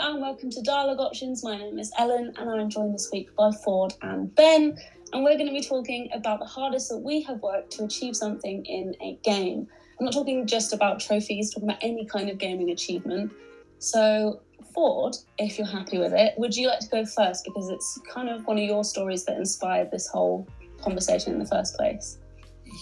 and welcome to Dialogue Options. My name is Ellen and I'm joined this week by Ford and Ben, and we're going to be talking about the hardest that we have worked to achieve something in a game. I'm not talking just about trophies, talking about any kind of gaming achievement. So Ford, if you're happy with it, would you like to go first, because it's kind of one of your stories that inspired this whole conversation in the first place?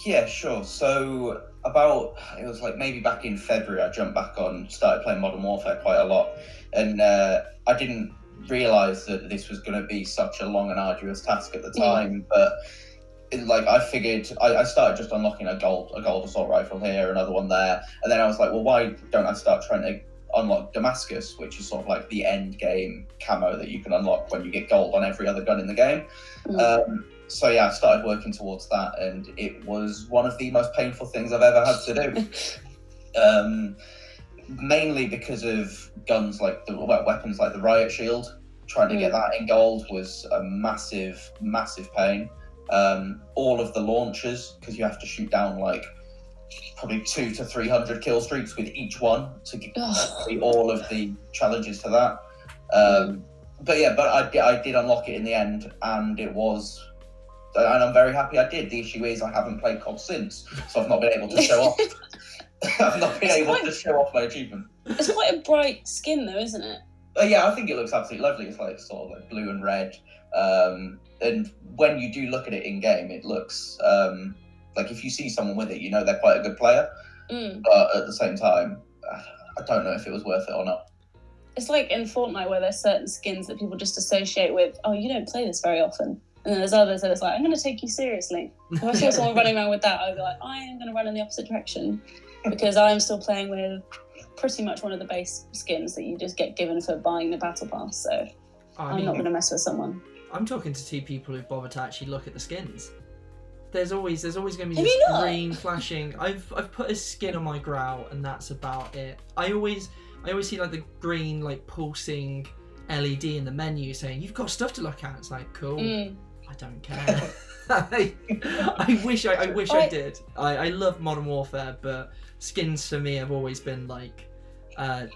Yeah, sure. So it was like maybe back in February, I jumped back on, started playing Modern Warfare quite a lot. And I didn't realise that this was going to be such a long and arduous task at the time. But I figured, I started just unlocking a gold assault rifle here, another one there. And then I was like, well, why don't I start trying to unlock Damascus, which is sort of like the end game camo that you can unlock when you get gold on every other gun in the game. So yeah, I started working towards that, and it was one of the most painful things I've ever had to do. Mainly because of guns like weapons like the riot shield. Trying to get that in gold was a massive pain. All of the launchers, because you have to shoot down like probably 200 to 300 kill streaks with each one to get all of the challenges to that. But I did unlock it in the end, and I'm very happy I did. The issue is I haven't played COD since, so I've not been able to show off. I've not been able to show off my achievement. It's quite a bright skin though, isn't it? Yeah, I think it looks absolutely lovely. It's like sort of like blue and red. And when you do look at it in game, it looks like if you see someone with it, you know they're quite a good player. But at the same time, I don't know if it was worth it or not. It's like in Fortnite where there's certain skins that people just associate with, oh, you don't play this very often. And then there's others that it's like, I'm going to take you seriously. If I saw someone running around with that, I'd be like, I am going to run in the opposite direction, because I'm still playing with pretty much one of the base skins that you just get given for buying the battle pass. So I'm not going to mess with someone. I'm talking to two people who bother to actually look at the skins. There's always going to be Have this green flashing. I've put a skin on my Growl, and that's about it. I always see like the green like pulsing LED in the menu saying you've got stuff to look at. It's like, cool. I don't care. I wish I did. I love Modern Warfare, but skins for me have always been like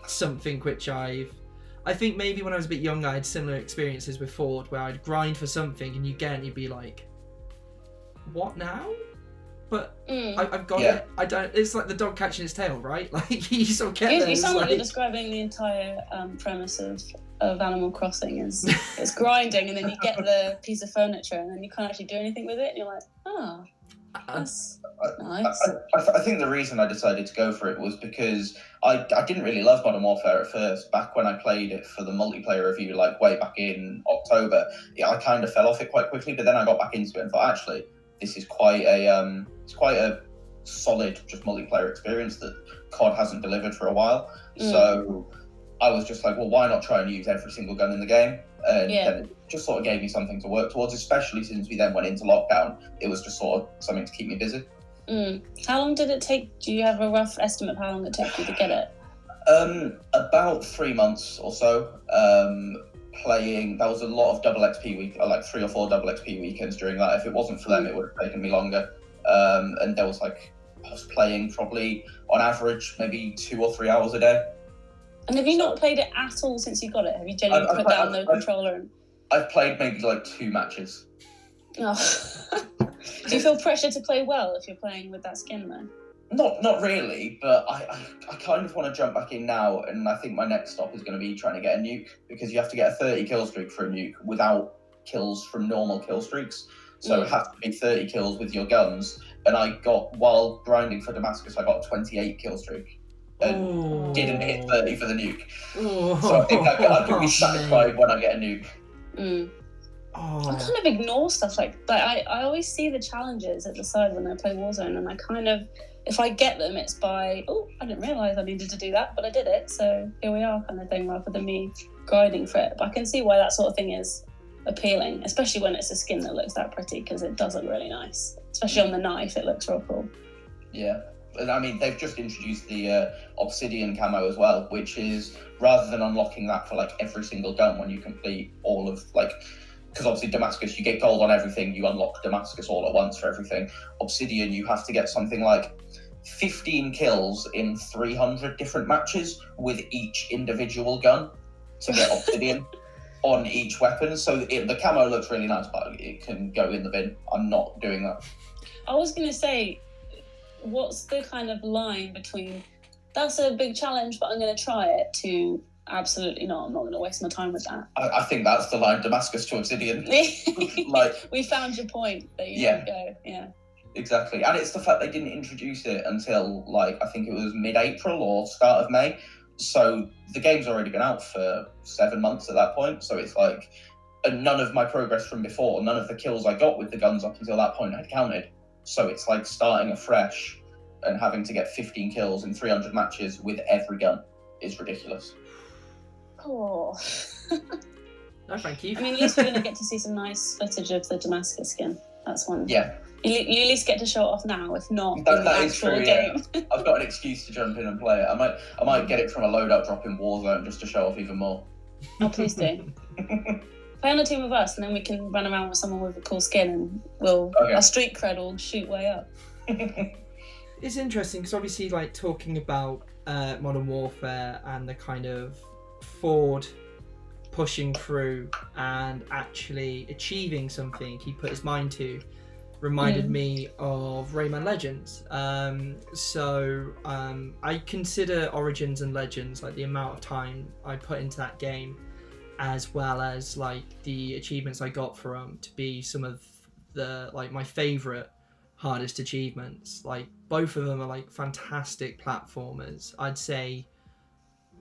something which I think maybe when I was a bit younger I had similar experiences with Ford, where I'd grind for something and you'd be like, what now? But I've got it. I don't. It's like the dog catching its tail, right? Like you sort of get there. You sound like you're describing the entire premise of Animal Crossing is it's grinding, and then you get the piece of furniture, and then you can't actually do anything with it, and you're like, that's nice. I think the reason I decided to go for it was because I didn't really love Modern Warfare at first. Back when I played it for the multiplayer review, like way back in October, I kind of fell off it quite quickly. But then I got back into it and thought, actually, this is quite a solid just multiplayer experience that COD hasn't delivered for a while. So I was just like, well, why not try and use every single gun in the game? And then it just sort of gave me something to work towards, especially since we then went into lockdown. It was just sort of something to keep me busy. How long did it take? Do you have a rough estimate of how long it took you to get it? About 3 months or so. Playing, there was a lot of double XP week, like 3 or 4 double XP weekends during that. If it wasn't for them, it would have taken me longer. And there was I was playing probably on average maybe 2 or 3 hours a day. And have you not played it at all since you got it? Have you genuinely put down the controller? I've played maybe like 2 matches. Oh. Do you feel pressure to play well if you're playing with that skin though? Not really, but I kind of want to jump back in now, and I think my next stop is going to be trying to get a nuke, because you have to get a 30 kill streak for a nuke without kills from normal kill streaks. So it has to be 30 kills with your guns, and while grinding for Damascus, I got a 28 kill streak. And didn't hit 30 for the nuke. So I think I can be satisfied when I get a nuke. I kind of ignore stuff like that. I always see the challenges at the side when I play Warzone, and I kind of, if I get them, it's by, I didn't realise I needed to do that, but I did it, so here we are kind of thing, rather than me grinding for it. But I can see why that sort of thing is appealing, especially when it's a skin that looks that pretty, because it does look really nice. Especially on the knife, it looks real cool. Yeah. And I mean, they've just introduced the Obsidian camo as well, which is, rather than unlocking that for like every single gun when you complete all of because obviously Damascus, you get gold on everything, you unlock Damascus all at once for everything. Obsidian, you have to get something like 15 kills in 300 different matches with each individual gun. to get Obsidian on each weapon. So the camo looks really nice, but it can go in the bin. I'm not doing that. I was going to say, what's the kind of line between that's a big challenge, but I'm going to try it, to absolutely not, I'm not going to waste my time with that. I think that's the line, Damascus to Obsidian. Like, we found your point. There you go. Yeah. Exactly. And it's the fact they didn't introduce it until, like, I think it was mid-April or start of May. So the game's already been out for 7 months at that point. So it's like, and none of my progress from before, none of the kills I got with the guns up until that point had counted. So it's like starting afresh and having to get 15 kills in 300 matches with every gun is ridiculous. Oh. No, thank you. I mean, at least we're going to get to see some nice footage of the Damascus skin. That's one. Yeah. You at least get to show it off now, if not in That the is actual true, game. yeah. I've got an excuse to jump in and play it. I might get it from a loadout drop in Warzone just to show off even more. Oh, please do. Play on a team with us, and then we can run around with someone with a cool skin, and our street cred will shoot way up. It's interesting because obviously, like, talking about Modern Warfare and the kind of Ford pushing through and actually achieving something he put his mind to reminded me of Rayman Legends. I consider Origins and Legends, like, the amount of time I put into that game, as well as like the achievements I got for them, to be some of the, like, my favourite hardest achievements. Like, both of them are like fantastic platformers. I'd say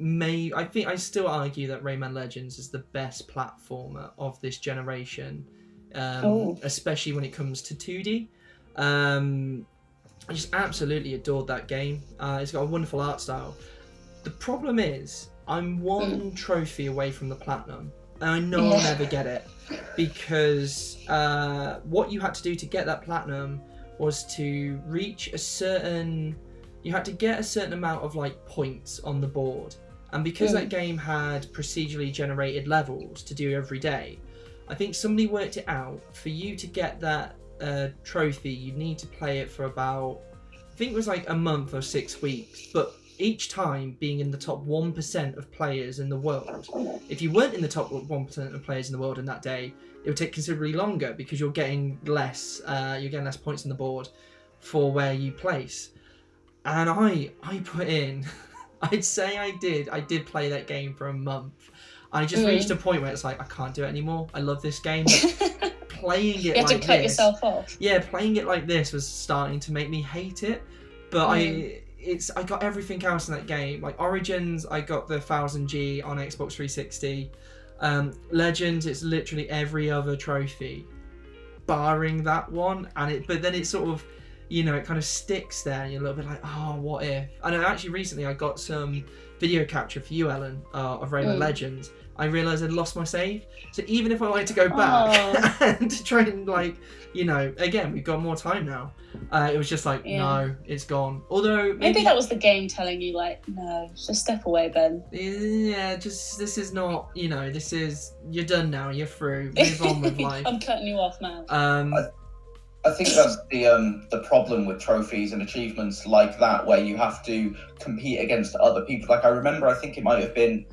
I still argue that Rayman Legends is the best platformer of this generation, especially when it comes to 2D. I just absolutely adored that game. It's got a wonderful art style. The problem is, I'm one trophy away from the platinum, and I know I'll never get it, because what you had to do to get that platinum was to reach you had to get a certain amount of, like, points on the board. And because that game had procedurally generated levels to do every day, I think somebody worked it out. For you to get that trophy, you need to play it for about, I think it was like a month or 6 weeks, but each time being in the top 1% of players in the world. If you weren't in the top 1% of players in the world in that day, it would take considerably longer, because you're getting less points on the board for where you place. And I put in, I'd say I did play that game for a month. I just reached a point where it's like, I can't do it anymore. I love this game. Playing it like this. You have to cut yourself off. Yeah, playing it like this was starting to make me hate it. But I got everything else in that game. Like Origins, I got the 1000G on Xbox 360. Legends, it's literally every other trophy, barring that one. But then it sort of, it kind of sticks there, and you're a little bit like, oh, what if? And actually recently I got some video capture for you, Ellen, of Rayman Legends. I realised I'd lost my save. So even if I wanted to go back and try and, like, again, we've got more time now. It was just like, no, it's gone. Although maybe that was the game telling you, like, no, just step away, Ben. Yeah, this is not, you're done now, you're through. Move on with life. I'm cutting you off now. I think that's the problem with trophies and achievements like that, where you have to compete against other people. Like, I remember, I think it might have been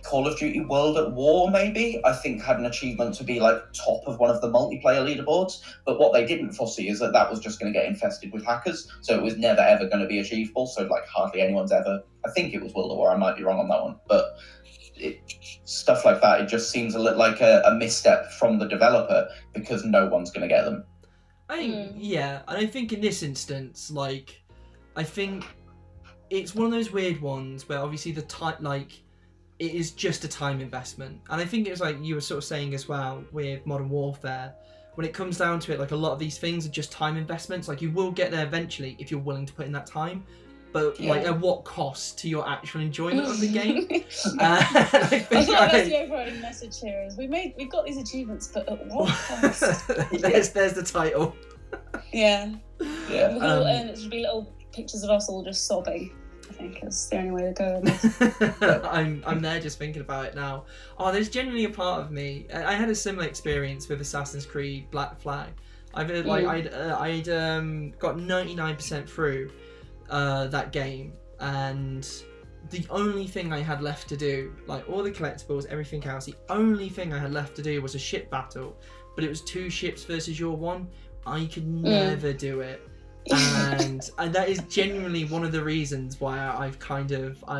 Call of Duty World at War, maybe, I think had an achievement to be, like, top of one of the multiplayer leaderboards. But what they didn't foresee is that was just going to get infested with hackers. So it was never, ever going to be achievable. So, like, hardly anyone's ever... I think it was World at War. I might be wrong on that one. But stuff like that, it just seems a little like a misstep from the developer, because no one's going to get them. I think, and I think in this instance, like, I think it's one of those weird ones where obviously it is just a time investment. And I think it was like you were sort of saying as well with Modern Warfare, when it comes down to it, like, a lot of these things are just time investments. Like, you will get there eventually if you're willing to put in that time. But, like, at what cost to your actual enjoyment of the game? I think that's the overriding message here is we've got these achievements, but at what cost? There's the title. Yeah. And it should be little pictures of us all just sobbing. I think is the only way to go in this. I'm there just thinking about it now. Oh, there's genuinely a part of me. I had a similar experience with Assassin's Creed Black Flag. I'd got 99% through that game, and the only thing I had left to do, like all the collectibles, everything else, the only thing I had left to do was a ship battle, but it was 2 ships versus your one. I could never do it. And that is genuinely one of the reasons why I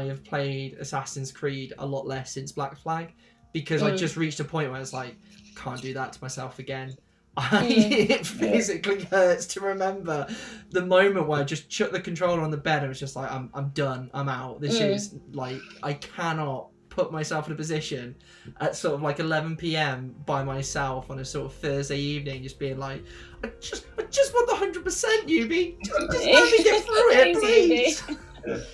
have played Assassin's Creed a lot less since Black Flag, because I just reached a point where I was like, can't do that to myself again. It physically hurts to remember the moment where I just chucked the controller on the bed and was just like, I'm done, I'm out. This is like, I cannot put myself in a position at sort of like 11 p.m. by myself on a sort of Thursday evening, just being like, I just want the 100%, Yubi. Just let me get through it, please.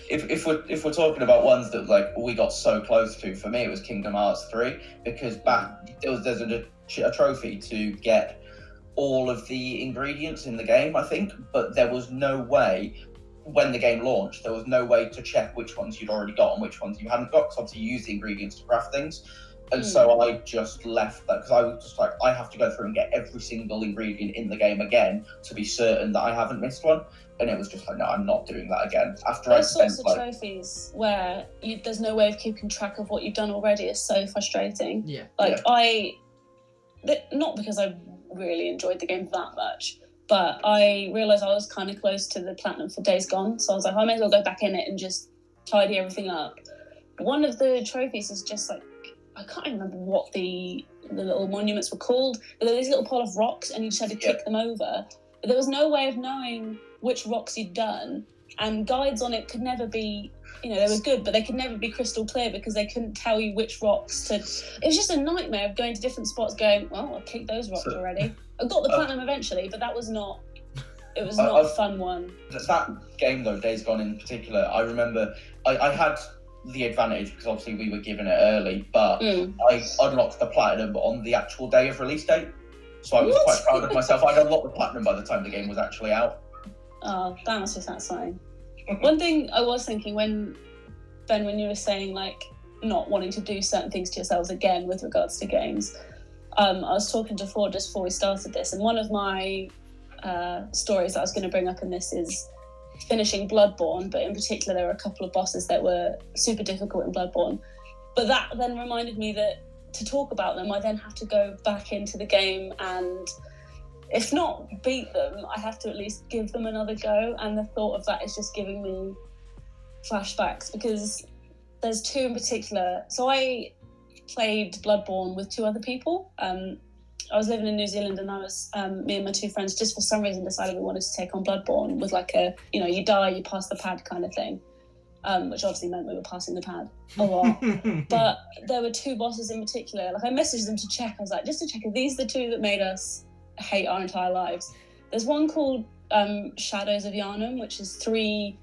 If we're talking about ones that like we got so close to, for me it was Kingdom Hearts 3, because there's a trophy to get all of the ingredients in the game, I think, but there was no way, when the game launched, there was no way to check which ones you'd already got and which ones you hadn't got, because obviously you use the ingredients to craft things. And so I just left that, because I was just like, I have to go through and get every single ingredient in the game again to be certain that I haven't missed one. And it was just like, no, I'm not doing that again. After Those sorts of trophies where there's no way of keeping track of what you've done already is so frustrating. Yeah. Not because I really enjoyed the game that much, but I realised I was kind of close to the platinum for Days Gone, so I was like, I may as well go back in it and just tidy everything up. One of the trophies is just like, I can't remember what the little monuments were called, but there were these little pile of rocks and you just had to kick them over. But there was no way of knowing which rocks you'd done, and guides on it could never be, they were good, but they could never be crystal clear because they couldn't tell you which rocks to. It was just a nightmare of going to different spots going, well, I've kicked those rocks already. I got the platinum eventually, but that was not, it was not a fun one. That game though, Days Gone in particular, I remember I had the advantage because obviously we were given it early, but I unlocked the platinum on the actual day of release date. So I was quite proud of myself. I'd unlocked the platinum by the time the game was actually out. Oh, that must be satisfying. One thing I was thinking when you were saying like not wanting to do certain things to yourselves again with regards to games, I was talking to Ford just before we started this, and one of my stories that I was going to bring up in this is finishing Bloodborne, but in particular there were a couple of bosses that were super difficult in Bloodborne. But that then reminded me that to talk about them, I then have to go back into the game and, if not beat them, I have to at least give them another go. And the thought of that is just giving me flashbacks, because there's 2 in particular. So I played Bloodborne with 2 other people. I was living in New Zealand, and I was me and my 2 friends just for some reason decided we wanted to take on Bloodborne with like a, you die, you pass the pad kind of thing, which obviously meant we were passing the pad a lot. But there were 2 bosses in particular. Like I messaged them to check. I was like, just to check if these are the 2 that made us hate our entire lives. There's one called Shadows of Yharnam, which is 3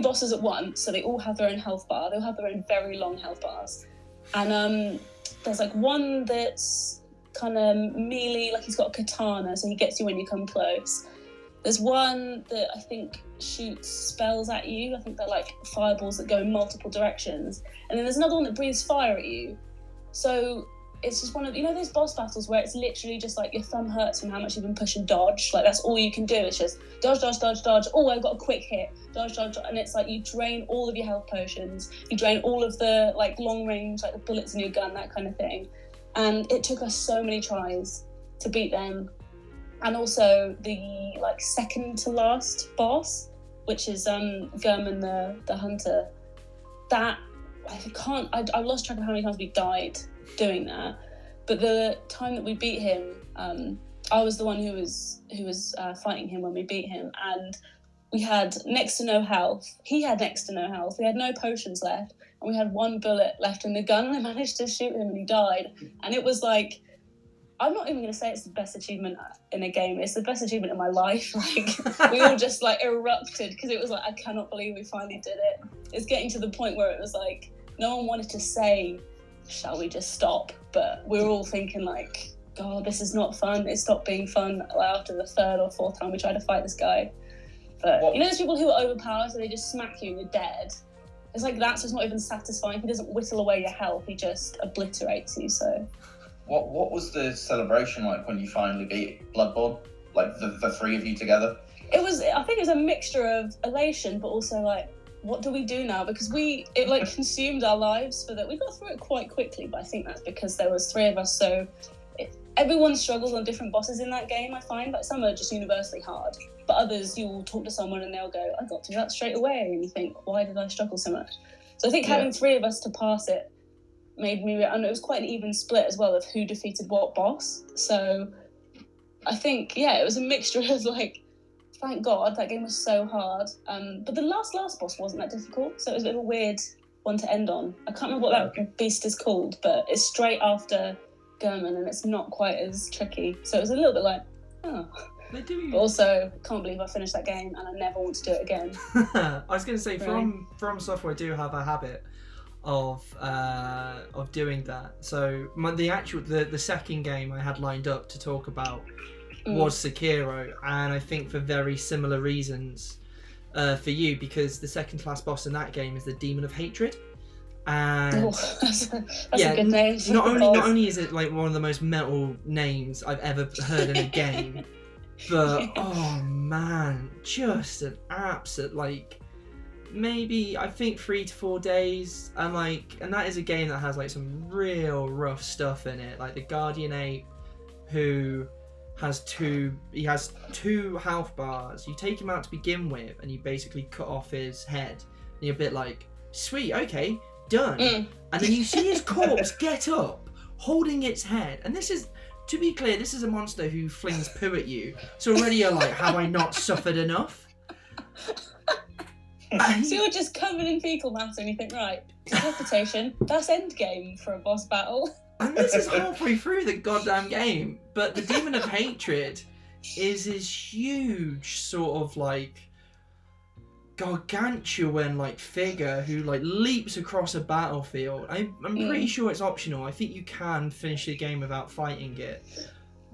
bosses at once, so they all have their own health bar. They'll have their own very long health bars. And there's like one that's kind of melee, like he's got a katana, so he gets you when you come close. There's one that I think shoots spells at you. I think they're like fireballs that go in multiple directions. And then there's another one that breathes fire at you. So it's just one of, those boss battles where it's literally just like your thumb hurts from how much you've been push and dodge. Like that's all you can do. It's just dodge, dodge, dodge, dodge. Oh, I've got a quick hit. Dodge, dodge, dodge. And it's like you drain all of your health potions. You drain all of the like long range, like the bullets in your gun, that kind of thing. And it took us so many tries to beat them. And also the like second to last boss, which is Gurman the Hunter. That I lost track of how many times we died doing that. But the time that we beat him, I was the one who was fighting him when we beat him, and we had next to no health. He had next to no health. We had no potions left, and we had 1 bullet left in the gun, and I managed to shoot him and he died. And it was like, I'm not even going to say it's the best achievement in a game. It's the best achievement in my life. Like, we all just like erupted because it was like, I cannot believe we finally did it. It's getting to the point where it was like, no one wanted to say, shall we just stop? But we were all thinking like, God, this is not fun. It stopped being fun after the 3rd or 4th time we tried to fight this guy. But there's people who are overpowered, so they just smack you and you're dead. It's like, that's just not even satisfying. He doesn't whittle away your health, he just obliterates you. So what was the celebration like when you finally beat Bloodborne? Like the 3 of you together? I think it was a mixture of elation, but also like what do we do now? Because it like consumed our lives for that. We got through it quite quickly, but I think that's because there was 3 of us. So everyone struggles on different bosses in that game. I find like some are just universally hard, but others you will talk to someone and they'll go, "I got through that straight away," and you think, "Why did I struggle so much?" So I think having 3 of us to pass it made me, and it was quite an even split as well of who defeated what boss. So I think it was a mixture of like, thank God that game was so hard, but the last boss wasn't that difficult, so it was a bit of a weird one to end on. I can't remember what that beast is called, but it's straight after German and it's not quite as tricky, so it was a little bit like, oh. But also, can't believe I finished that game and I never want to do it again. I was going to say, From Software do have a habit of doing that. So the second game I had lined up to talk about was Sekiro, and I think for very similar reasons for you, because the second class boss in that game is the Demon of Hatred. And that's a good name. Not only is it like one of the most metal names I've ever heard in a game, but oh man, just an absolute like maybe I think 3 to 4 days, and that is a game that has like some real rough stuff in it. Like the Guardian Ape, who has two health bars. You take him out to begin with, and you basically cut off his head. And you're a bit like, sweet, okay, done. And then you see his corpse get up, holding its head, and this is. To be clear, this is a monster who flings poo at you. So already you're like, have I not suffered enough? So you're just covered in fecal matter and you think, right, decapitation, that's endgame for a boss battle. And this is halfway through the goddamn game. But the Demon of Hatred is this huge sort of like gargantuan like figure who like leaps across a battlefield. I'm pretty sure it's optional. I think you can finish the game without fighting it,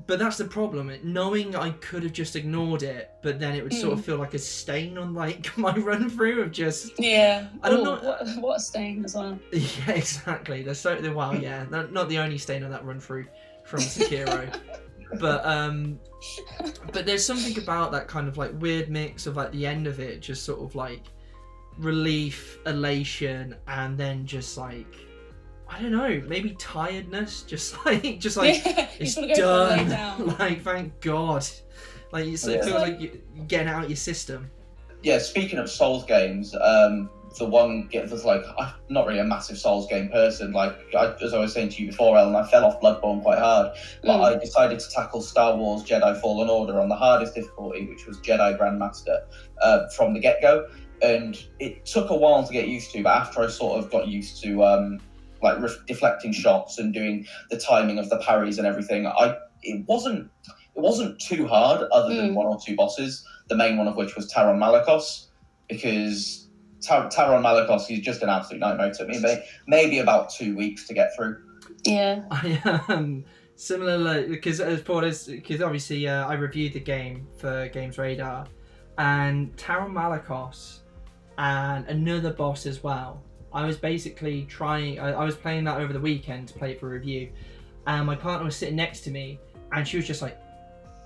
but that's the problem. Knowing I could have just ignored it, but then it would sort of feel like a stain on like my run through of just I don't know what a stain as well. Yeah, exactly. Not the only stain on that run through from Sekiro. But there's something about that kind of like weird mix of like the end of it, just sort of like relief, elation, and then just like I don't know, maybe tiredness, just like it's done. Like thank God, like it feels like you're getting out of your system. Yeah, speaking of Souls games, there's like, I'm not really a massive Souls game person. Like, as I was saying to you before, Ellen, I fell off Bloodborne quite hard. But I decided to tackle Star Wars Jedi Fallen Order on the hardest difficulty, which was Jedi Grandmaster, from the get-go. And it took a while to get used to, but after I sort of got used to deflecting shots and doing the timing of the parries and everything, it wasn't too hard, other than 1 or 2 bosses, the main one of which was Taron Malicos, because Taron Malicos is just an absolute nightmare to me. Maybe about 2 weeks to get through. Yeah. I similarly, because obviously I reviewed the game for Games Radar, and Taron Malicos and another boss as well. I was basically trying. I was playing that over the weekend to play it for review, and my partner was sitting next to me, and she was just like,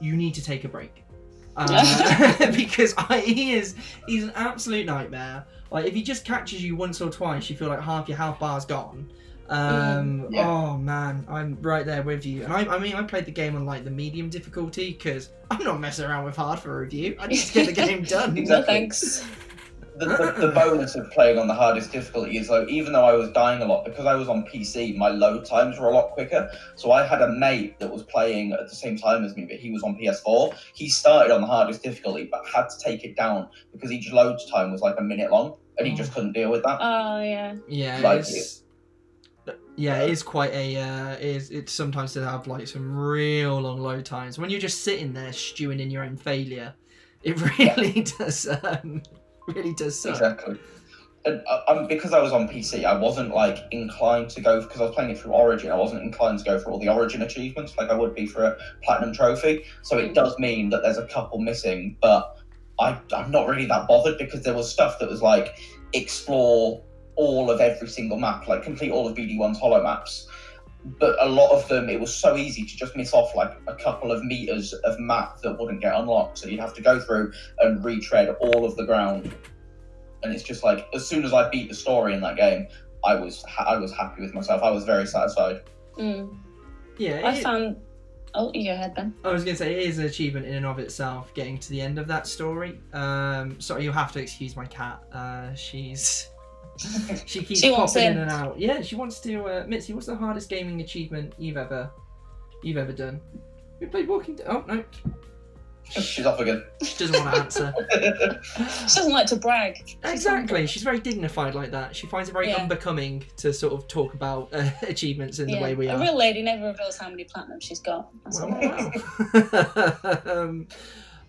"You need to take a break." Because he's an absolute nightmare. Like if he just catches you once or twice, you feel like half your health bar's gone. Oh man, I'm right there with you. And I played the game on like the medium difficulty because I'm not messing around with hard for a review. I need to get the game done. Exactly. No thanks. The bonus of playing on the hardest difficulty is though, even though I was dying a lot, because I was on PC, my load times were a lot quicker. So I had a mate that was playing at the same time as me, but he was on PS4. He started on the hardest difficulty, but had to take it down because each load time was like a minute long, and he just couldn't deal with that. Oh yeah. Yeah, it is quite a. It's sometimes to have like some real long load times when you're just sitting there stewing in your own failure. It really does. Really does suck. Exactly. And because I was on PC, I wasn't like inclined to go, because I was playing it through Origin, I wasn't inclined to go for all the Origin achievements like I would be for a Platinum Trophy. So it does mean that there's a couple missing, but I'm not really that bothered because there was stuff that was like explore all of every single map, like complete all of BD1's hollow maps. But a lot of them, it was so easy to just miss off like a couple of meters of map that wouldn't get unlocked. So you'd have to go through and retread all of the ground. and it's just like as soon as I beat the story in that game, I was happy with myself. I was very satisfied. Yeah, I found. Oh, you go ahead, Ben. I was going to say, it is an achievement in and of itself, getting to the end of that story. Sorry, you'll have to excuse my cat. She keeps popping in and out. Yeah, she wants to. Mitzi, what's the hardest gaming achievement you've ever done? We played Walking Dead. Oh no. She's off again. She doesn't want to answer. She doesn't like to brag. Exactly. She's very dignified like that. She finds it very unbecoming to sort of talk about achievements in the way we are. A real lady never reveals how many platinum she's got. That's wow.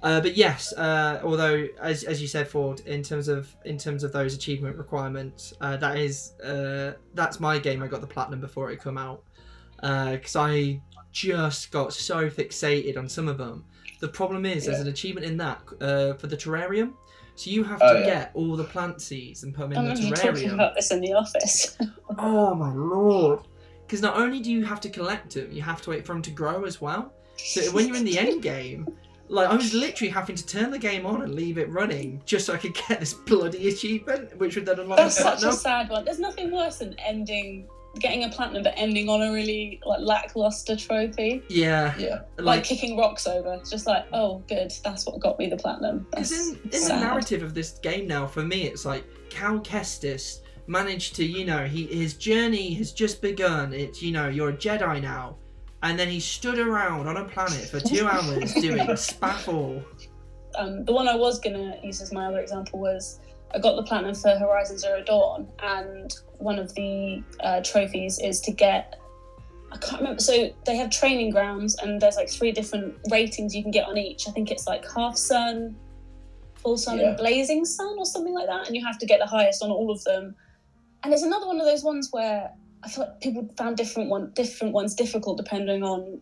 But yes, although as you said, Ford, in terms of those achievement requirements, that's my game. I got the platinum before it come out because I just got so fixated on some of them. The problem is there's an achievement in that for the terrarium, so you have to get all the plant seeds and put them in the terrarium. Talking about this in the office. Oh my lord! Because not only do you have to collect them, you have to wait for them to grow as well. So when you're in the end game, like I was literally having to turn the game on and leave it running just so I could get this bloody achievement, which would then unlock the platinum. That's such a sad one. There's nothing worse than getting a platinum but ending on a really lackluster trophy. Yeah. Like kicking rocks over. It's just like, oh good, that's what got me the platinum. Because in the narrative of this game now, for me it's like Cal Kestis managed to, his journey has just begun. It's, you're a Jedi now. And then he stood around on a planet for 2 hours doing spaffle. The one I was going to use as my other example was I got the platinum for Horizon Zero Dawn, and one of the trophies is to get, I can't remember, so they have training grounds and there's like 3 different ratings you can get on each. I think it's like half sun, full sun and blazing sun or something like that, and you have to get the highest on all of them. And it's another one of those ones where I feel like people found different ones difficult depending on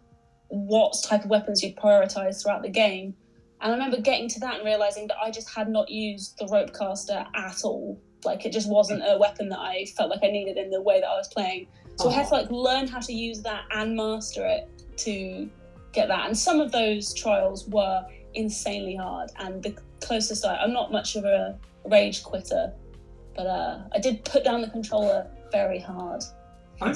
what type of weapons you'd prioritise throughout the game. And I remember getting to that and realising that I just had not used the rope caster at all. Like, it just wasn't a weapon that I felt like I needed in the way that I was playing. So I had to learn how to use that and master it to get that. And some of those trials were insanely hard. And the closest I'm not much of a rage quitter, but I did put down the controller very hard. I'm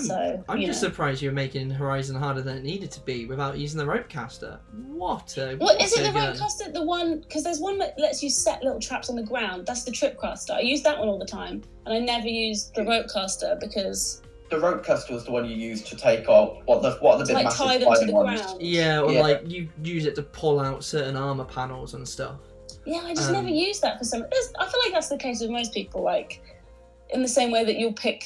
just surprised you were making Horizon harder than it needed to be without using the rope caster. Is it the rope caster? The one, because there's one that lets you set little traps on the ground. That's the trip caster. I use that one all the time, and I never use the rope caster because the rope caster was the one you used to take off what the big massive tie them to the ground. Yeah, or like you use it to pull out certain armor panels and stuff. Yeah, I just never use that for some. I feel like that's the case with most people. Like, in the same way that you'll pick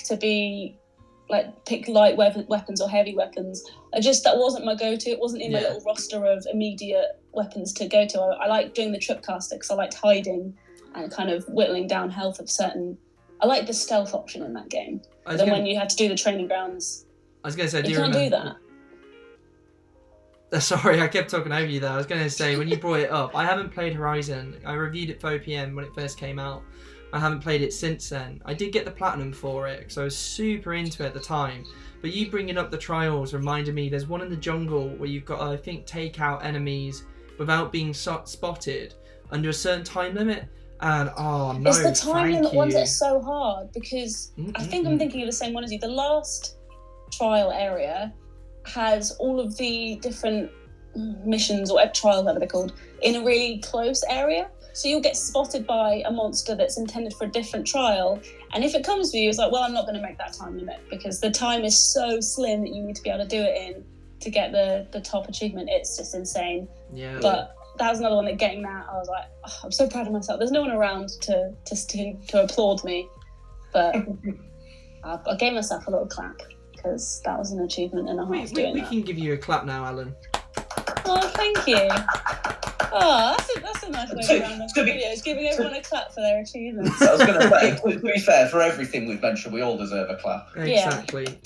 light weapons or heavy weapons. That wasn't my go-to. It wasn't in my little roster of immediate weapons to go to. I like doing the trip caster because I liked hiding and kind of whittling down health of certain. I like the stealth option in that game. When you had to do the training grounds, I was going to say, you can't do that. Sorry, I kept talking over you there. I was going to say, when you brought it up, I haven't played Horizon. I reviewed it for OPM when it first came out. I haven't played it since then. I did get the platinum for it because I was super into it at the time. But you bringing up the trials reminded me there's one in the jungle where you've got to, I think, take out enemies without being spotted under a certain time limit. And it's the time limit ones that are so hard because I think I'm thinking of the same one as you. The last trial area has all of the different missions or trials, whatever they're called, in a really close area. So you'll get spotted by a monster that's intended for a different trial. And if it comes for you, it's like, well, I'm not going to make that time limit because the time is so slim that you need to be able to do it in to get the top achievement. It's just insane. Yeah. But that was another one that getting that, I was like, oh, I'm so proud of myself. There's no one around to applaud me. But I gave myself a little clap because that was an achievement and a half doing that. We can give you a clap now, Alan. Oh, thank you. Oh, that's a nice way to round up the videos, giving everyone a clap for their achievements. I was going to say, to be fair, for everything we've mentioned, we all deserve a clap. Exactly.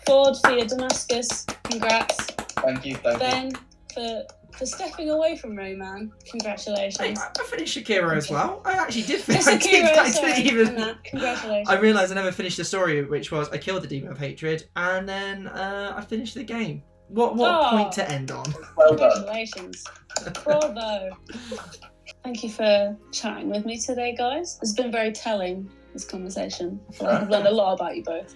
Ford for your Damascus, congrats. Thank you. Ben for stepping away from Rayman, congratulations. Hey, I finished Shakira as well. I actually did finish. Congratulations. I realised I never finished the story, which was I killed the demon of hatred, and then I finished the game. What point to end on? Well done. Congratulations. Bravo. Thank you for chatting with me today, guys. It's been very telling, this conversation. I feel like I've learned a lot about you both.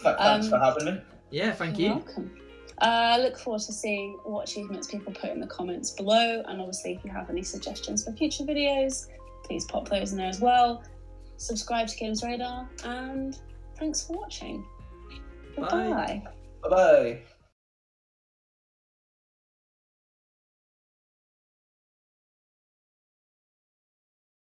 Thanks for having me. Yeah, thank You're you. welcome. I look forward to seeing what achievements people put in the comments below, and obviously if you have any suggestions for future videos, please pop those in there as well. Subscribe to Games Radar, and thanks for watching. Bye. Goodbye. Bye-bye.